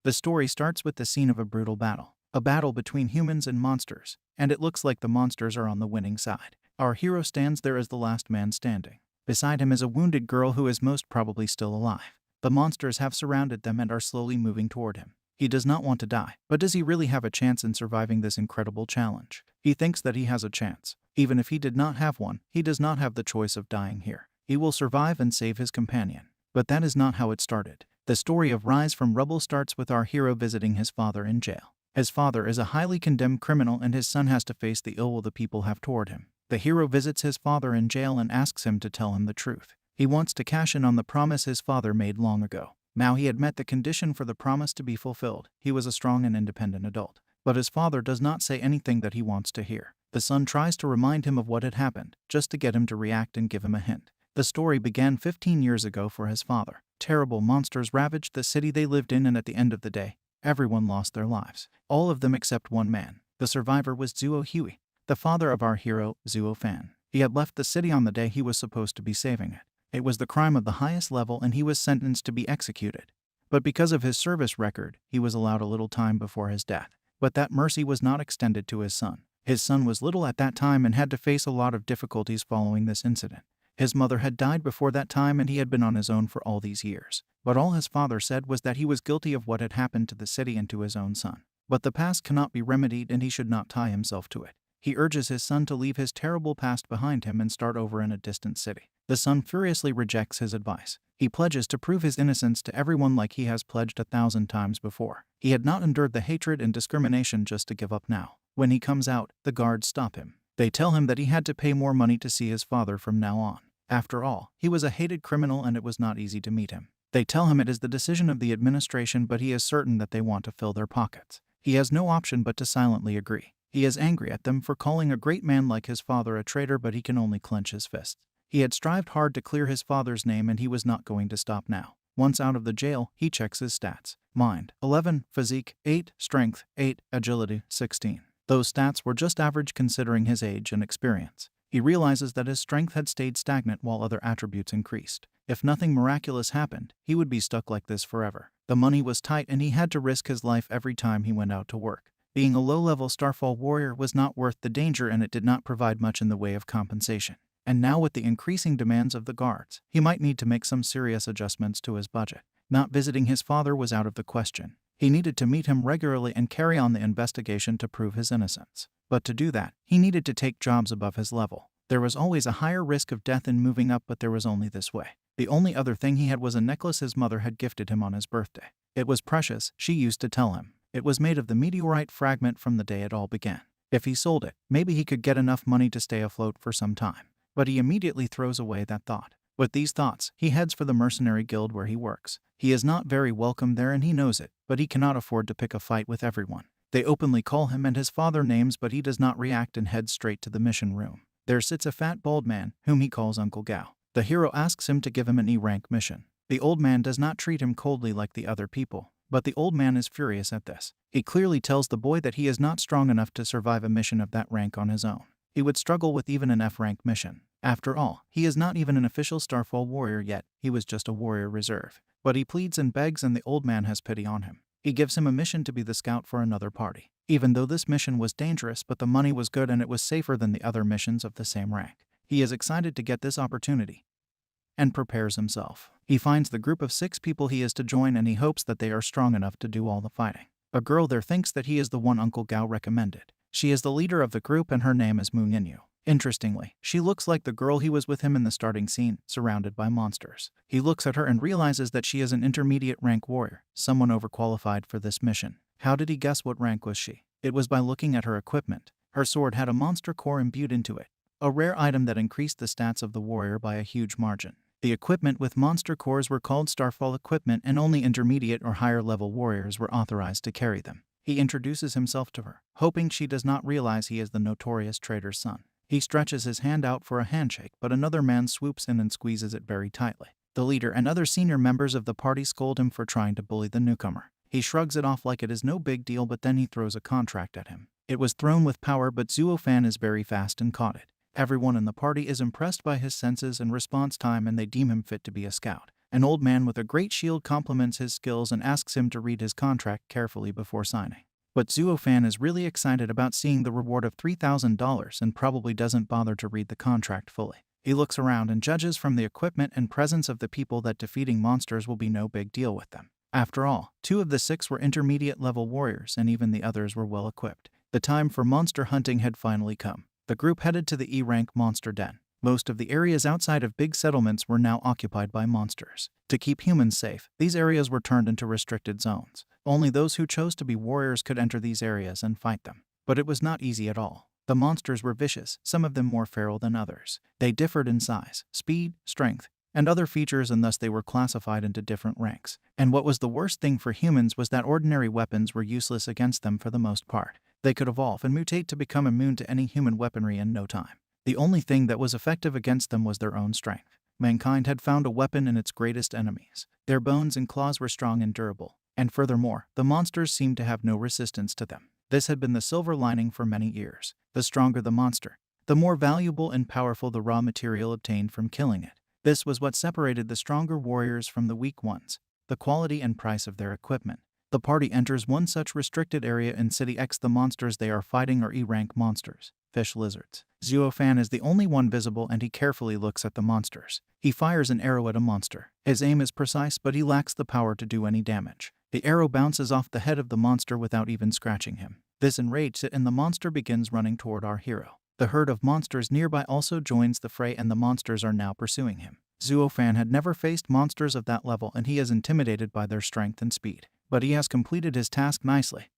The story starts with the scene of a brutal battle. A battle between humans and monsters, and it looks like the monsters are on the winning side. Our hero stands there as the last man standing. Beside him is a wounded girl who is most probably still alive. The monsters have surrounded them and are slowly moving toward him. He does not want to die, but does he really have a chance in surviving this incredible challenge? He thinks that he has a chance. Even if he did not have one, he does not have the choice of dying here. He will survive and save his companion. But that is not how it started. The story of Rise from Rubble starts with our hero visiting his father in jail. His father is a highly condemned criminal and his son has to face the ill will the people have toward him. The hero visits his father in jail and asks him to tell him the truth. He wants to cash in on the promise his father made long ago. Now he had met the condition for the promise to be fulfilled. He was a strong and independent adult. But his father does not say anything that he wants to hear. The son tries to remind him of what had happened, just to get him to react and give him a hint. The story began 15 years ago for his father. Terrible monsters ravaged the city they lived in, and at the end of the day, everyone lost their lives. All of them except one man. The survivor was Zuo Hui, the father of our hero, Zuo Fan. He had left the city on the day he was supposed to be saving it. It was the crime of the highest level and he was sentenced to be executed. But because of his service record, he was allowed a little time before his death. But that mercy was not extended to his son. His son was little at that time and had to face a lot of difficulties following this incident. His mother had died before that time and he had been on his own for all these years. But all his father said was that he was guilty of what had happened to the city and to his own son. But the past cannot be remedied and he should not tie himself to it. He urges his son to leave his terrible past behind him and start over in a distant city. The son furiously rejects his advice. He pledges to prove his innocence to everyone like he has pledged 1,000 times before. He had not endured the hatred and discrimination just to give up now. When he comes out, the guards stop him. They tell him that he had to pay more money to see his father from now on. After all, he was a hated criminal and it was not easy to meet him. They tell him it is the decision of the administration, but he is certain that they want to fill their pockets. He has no option but to silently agree. He is angry at them for calling a great man like his father a traitor, but he can only clench his fists. He had strived hard to clear his father's name and he was not going to stop now. Once out of the jail, he checks his stats. Mind, 11, physique, 8, strength, 8, agility, 16. Those stats were just average considering his age and experience. He realizes that his strength had stayed stagnant while other attributes increased. If nothing miraculous happened, he would be stuck like this forever. The money was tight and he had to risk his life every time he went out to work. Being a low-level Starfall warrior was not worth the danger and it did not provide much in the way of compensation. And now with the increasing demands of the guards, he might need to make some serious adjustments to his budget. Not visiting his father was out of the question. He needed to meet him regularly and carry on the investigation to prove his innocence. But to do that, he needed to take jobs above his level. There was always a higher risk of death in moving up, but there was only this way. The only other thing he had was a necklace his mother had gifted him on his birthday. It was precious, she used to tell him. It was made of the meteorite fragment from the day it all began. If he sold it, maybe he could get enough money to stay afloat for some time. But he immediately throws away that thought. With these thoughts, he heads for the mercenary guild where he works. He is not very welcome there and he knows it, but he cannot afford to pick a fight with everyone. They openly call him and his father names, but he does not react and heads straight to the mission room. There sits a fat bald man, whom he calls Uncle Gao. The hero asks him to give him an E-rank mission. The old man does not treat him coldly like the other people, but the old man is furious at this. He clearly tells the boy that he is not strong enough to survive a mission of that rank on his own. He would struggle with even an F-rank mission. After all, he is not even an official Starfall warrior yet, he was just a warrior reserve. But he pleads and begs and the old man has pity on him. He gives him a mission to be the scout for another party. Even though this mission was dangerous, but the money was good and it was safer than the other missions of the same rank. He is excited to get this opportunity and prepares himself. He finds the group of 6 people he is to join and he hopes that they are strong enough to do all the fighting. A girl there thinks that he is the one Uncle Gao recommended. She is the leader of the group and her name is Mu Yinyu. Interestingly, she looks like the girl he was with him in the starting scene, surrounded by monsters. He looks at her and realizes that she is an intermediate rank warrior, someone overqualified for this mission. How did he guess what rank was she? It was by looking at her equipment. Her sword had a monster core imbued into it, a rare item that increased the stats of the warrior by a huge margin. The equipment with monster cores were called Starfall equipment and only intermediate or higher level warriors were authorized to carry them. He introduces himself to her, hoping she does not realize he is the notorious traitor's son. He stretches his hand out for a handshake, but another man swoops in and squeezes it very tightly. The leader and other senior members of the party scold him for trying to bully the newcomer. He shrugs it off like it is no big deal, but then he throws a contract at him. It was thrown with power, but Zuo Fan is very fast and caught it. Everyone in the party is impressed by his senses and response time and they deem him fit to be a scout. An old man with a great shield compliments his skills and asks him to read his contract carefully before signing. But Zuo-fan is really excited about seeing the reward of $3,000 and probably doesn't bother to read the contract fully. He looks around and judges from the equipment and presence of the people that defeating monsters will be no big deal with them. After all, 2 of the 6 were intermediate-level warriors and even the others were well equipped. The time for monster hunting had finally come. The group headed to the E-rank monster den. Most of the areas outside of big settlements were now occupied by monsters. To keep humans safe, these areas were turned into restricted zones. Only those who chose to be warriors could enter these areas and fight them. But it was not easy at all. The monsters were vicious, some of them more feral than others. They differed in size, speed, strength, and other features, and thus they were classified into different ranks. And what was the worst thing for humans was that ordinary weapons were useless against them for the most part. They could evolve and mutate to become immune to any human weaponry in no time. The only thing that was effective against them was their own strength. Mankind had found a weapon in its greatest enemies. Their bones and claws were strong and durable, and furthermore, the monsters seemed to have no resistance to them. This had been the silver lining for many years. The stronger the monster, the more valuable and powerful the raw material obtained from killing it. This was what separated the stronger warriors from the weak ones, the quality and price of their equipment. The party enters one such restricted area in City X. The monsters they are fighting are E-rank monsters, fish lizards. Zuo-fan is the only one visible and he carefully looks at the monsters. He fires an arrow at a monster. His aim is precise, but he lacks the power to do any damage. The arrow bounces off the head of the monster without even scratching him. This enrages it and the monster begins running toward our hero. The herd of monsters nearby also joins the fray and the monsters are now pursuing him. Zuo-fan had never faced monsters of that level and he is intimidated by their strength and speed. But he has completed his task nicely.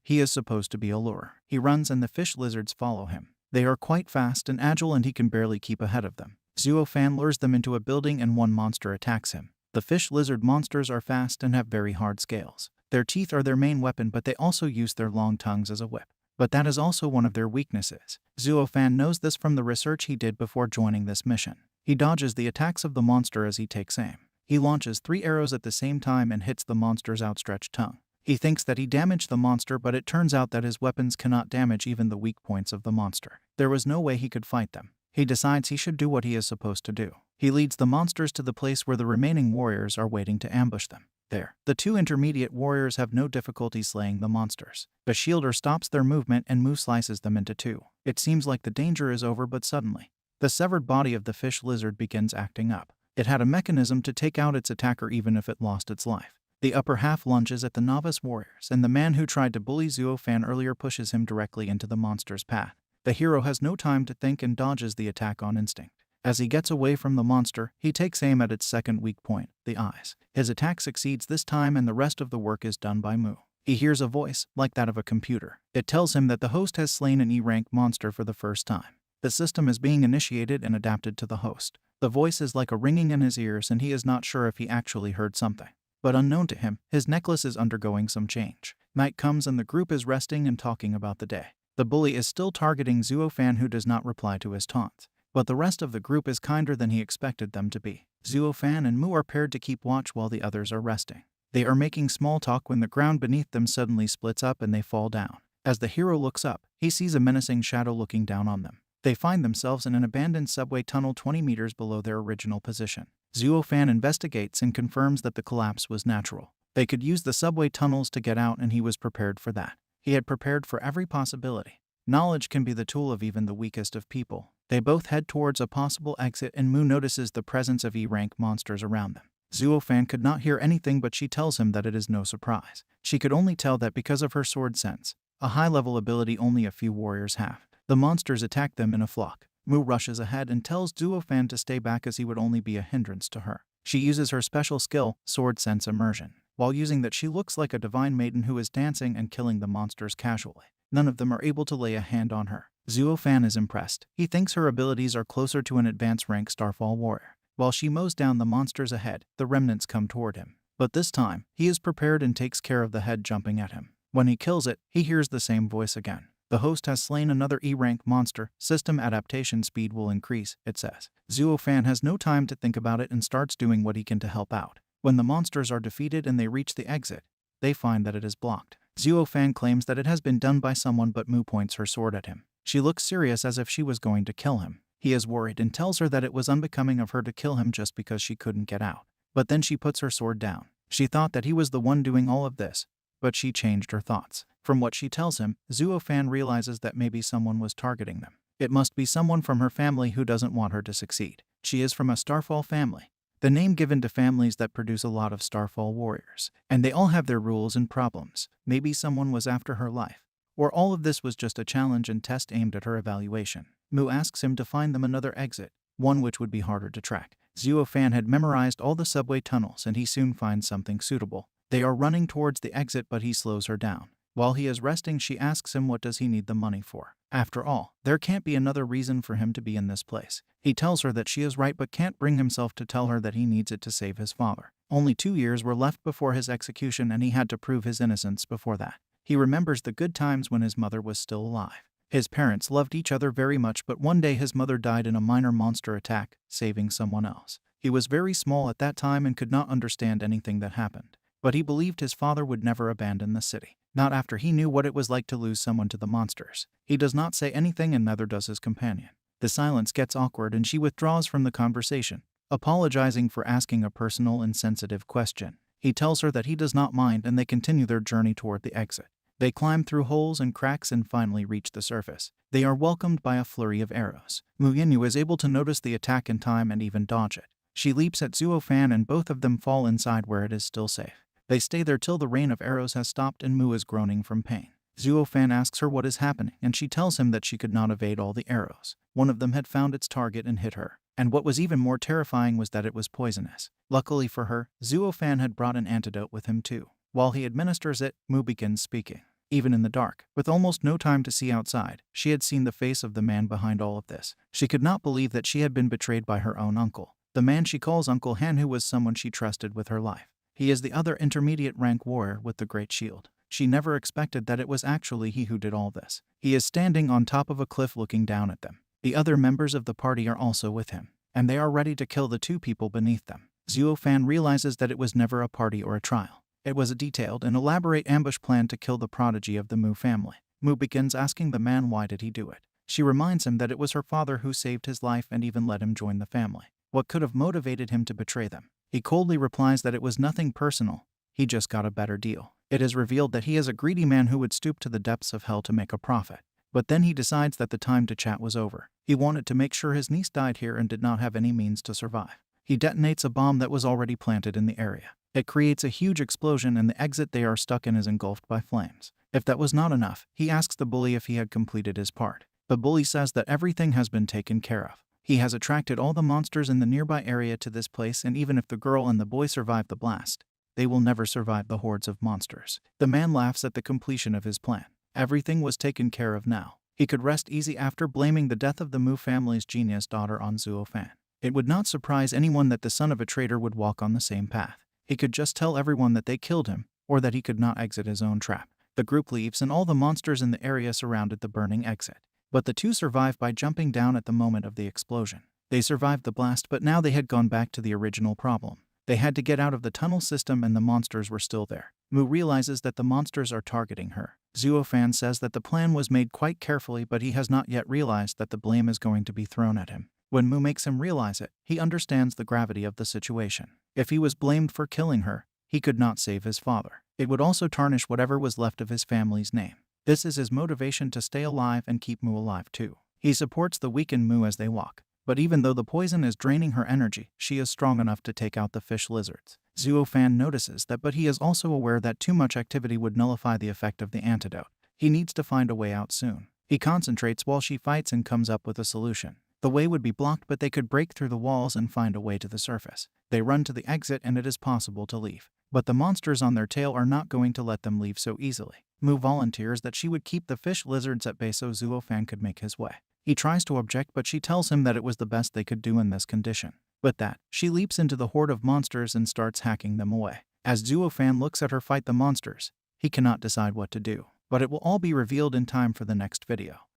He is supposed to be a lure. He runs and the fish lizards follow him. They are quite fast and agile and he can barely keep ahead of them. Zuo-fan lures them into a building and one monster attacks him. The fish lizard monsters are fast and have very hard scales. Their teeth are their main weapon, but they also use their long tongues as a whip. But that is also one of their weaknesses. Zuo-fan knows this from the research he did before joining this mission. He dodges the attacks of the monster as he takes aim. He launches 3 arrows at the same time and hits the monster's outstretched tongue. He thinks that he damaged the monster, but it turns out that his weapons cannot damage even the weak points of the monster. There was no way he could fight them. He decides he should do what he is supposed to do. He leads the monsters to the place where the remaining warriors are waiting to ambush them. There, the 2 intermediate warriors have no difficulty slaying the monsters. The shielder stops their movement and Mu slices them into 2. It seems like the danger is over, but suddenly, the severed body of the fish lizard begins acting up. It had a mechanism to take out its attacker even if it lost its life. The upper half lunges at the novice warriors, and the man who tried to bully Zuo-fan earlier pushes him directly into the monster's path. The hero has no time to think and dodges the attack on instinct. As he gets away from the monster, he takes aim at its second weak point, the eyes. His attack succeeds this time and the rest of the work is done by Mu. He hears a voice, like that of a computer. It tells him that the host has slain an E-rank monster for the first time. The system is being initiated and adapted to the host. The voice is like a ringing in his ears and he is not sure if he actually heard something. But unknown to him, his necklace is undergoing some change. Night comes and the group is resting and talking about the day. The bully is still targeting Zuo-fan, who does not reply to his taunts. But the rest of the group is kinder than he expected them to be. Zuo-fan and Mu are paired to keep watch while the others are resting. They are making small talk when the ground beneath them suddenly splits up and they fall down. As the hero looks up, he sees a menacing shadow looking down on them. They find themselves in an abandoned subway tunnel 20 meters below their original position. Zuo-fan investigates and confirms that the collapse was natural. They could use the subway tunnels to get out and he was prepared for that. He had prepared for every possibility. Knowledge can be the tool of even the weakest of people. They both head towards a possible exit and Mu notices the presence of E-rank monsters around them. Zuo-fan could not hear anything, but she tells him that it is no surprise. She could only tell that because of her sword sense, a high-level ability only a few warriors have. The monsters attack them in a flock. Mu rushes ahead and tells Zuo-fan to stay back as he would only be a hindrance to her. She uses her special skill, Sword Sense Immersion. While using that, she looks like a divine maiden who is dancing and killing the monsters casually. None of them are able to lay a hand on her. Zuo-fan is impressed. He thinks her abilities are closer to an advanced rank Starfall warrior. While she mows down the monsters ahead, the remnants come toward him. But this time, he is prepared and takes care of the head jumping at him. When he kills it, he hears the same voice again. The host has slain another E-rank monster. System adaptation speed will increase, it says. Zuo-fan has no time to think about it and starts doing what he can to help out. When the monsters are defeated and they reach the exit, they find that it is blocked. Zuo-fan claims that it has been done by someone, but Mu points her sword at him. She looks serious as if she was going to kill him. He is worried and tells her that it was unbecoming of her to kill him just because she couldn't get out. But then she puts her sword down. She thought that he was the one doing all of this, but she changed her thoughts. From what she tells him, Zuo-fan realizes that maybe someone was targeting them. It must be someone from her family who doesn't want her to succeed. She is from a Starfall family, the name given to families that produce a lot of Starfall warriors, and they all have their rules and problems. Maybe someone was after her life, or all of this was just a challenge and test aimed at her evaluation. Mu asks him to find them another exit, one which would be harder to track. Zuo-fan had memorized all the subway tunnels and he soon finds something suitable. They are running towards the exit, but he slows her down. While he is resting, she asks him what does he need the money for. After all, there can't be another reason for him to be in this place. He tells her that she is right but can't bring himself to tell her that he needs it to save his father. Only 2 years were left before his execution and he had to prove his innocence before that. He remembers the good times when his mother was still alive. His parents loved each other very much, but one day his mother died in a minor monster attack, saving someone else. He was very small at that time and could not understand anything that happened. But he believed his father would never abandon the city. Not after he knew what it was like to lose someone to the monsters. He does not say anything and neither does his companion. The silence gets awkward and she withdraws from the conversation, apologizing for asking a personal and sensitive question. He tells her that he does not mind and they continue their journey toward the exit. They climb through holes and cracks and finally reach the surface. They are welcomed by a flurry of arrows. Mu Yinyu is able to notice the attack in time and even dodge it. She leaps at Zuo-fan and both of them fall inside where it is still safe. They stay there till the rain of arrows has stopped and Mu is groaning from pain. Zuo-fan asks her what is happening and she tells him that she could not evade all the arrows. One of them had found its target and hit her. And what was even more terrifying was that it was poisonous. Luckily for her, Zuo-fan had brought an antidote with him too. While he administers it, Mu begins speaking. Even in the dark, with almost no time to see outside, she had seen the face of the man behind all of this. She could not believe that she had been betrayed by her own uncle. The man she calls Uncle Han, who was someone she trusted with her life. He is the other intermediate rank warrior with the great shield. She never expected that it was actually he who did all this. He is standing on top of a cliff looking down at them. The other members of the party are also with him, and they are ready to kill the 2 people beneath them. Zuo-fan realizes that it was never a party or a trial. It was a detailed and elaborate ambush plan to kill the prodigy of the Mu family. Mu begins asking the man why did he do it. She reminds him that it was her father who saved his life and even let him join the family. What could have motivated him to betray them? He coldly replies that it was nothing personal, he just got a better deal. It is revealed that he is a greedy man who would stoop to the depths of hell to make a profit. But then he decides that the time to chat was over. He wanted to make sure his niece died here and did not have any means to survive. He detonates a bomb that was already planted in the area. It creates a huge explosion and the exit they are stuck in is engulfed by flames. If that was not enough, he asks the bully if he had completed his part. The bully says that everything has been taken care of. He has attracted all the monsters in the nearby area to this place, and even if the girl and the boy survive the blast, they will never survive the hordes of monsters. The man laughs at the completion of his plan. Everything was taken care of now. He could rest easy after blaming the death of the Mu family's genius daughter on Zuo-fan. It would not surprise anyone that the son of a traitor would walk on the same path. He could just tell everyone that they killed him, or that he could not exit his own trap. The group leaves and all the monsters in the area surrounded the burning exit. But the 2 survived by jumping down at the moment of the explosion. They survived the blast, but now they had gone back to the original problem. They had to get out of the tunnel system and the monsters were still there. Mu realizes that the monsters are targeting her. Zuo-fan says that the plan was made quite carefully, but he has not yet realized that the blame is going to be thrown at him. When Mu makes him realize it, he understands the gravity of the situation. If he was blamed for killing her, he could not save his father. It would also tarnish whatever was left of his family's name. This is his motivation to stay alive and keep Mu alive too. He supports the weakened Mu as they walk. But even though the poison is draining her energy, she is strong enough to take out the fish lizards. Zuo-fan notices that, but he is also aware that too much activity would nullify the effect of the antidote. He needs to find a way out soon. He concentrates while she fights and comes up with a solution. The way would be blocked, but they could break through the walls and find a way to the surface. They run to the exit and it is possible to leave. But the monsters on their tail are not going to let them leave so easily. Mu volunteers that she would keep the fish lizards at bay so Zuo-fan could make his way. He tries to object, but she tells him that it was the best they could do in this condition. With that, she leaps into the horde of monsters and starts hacking them away. As Zuo-fan looks at her fight the monsters, he cannot decide what to do. But it will all be revealed in time for the next video.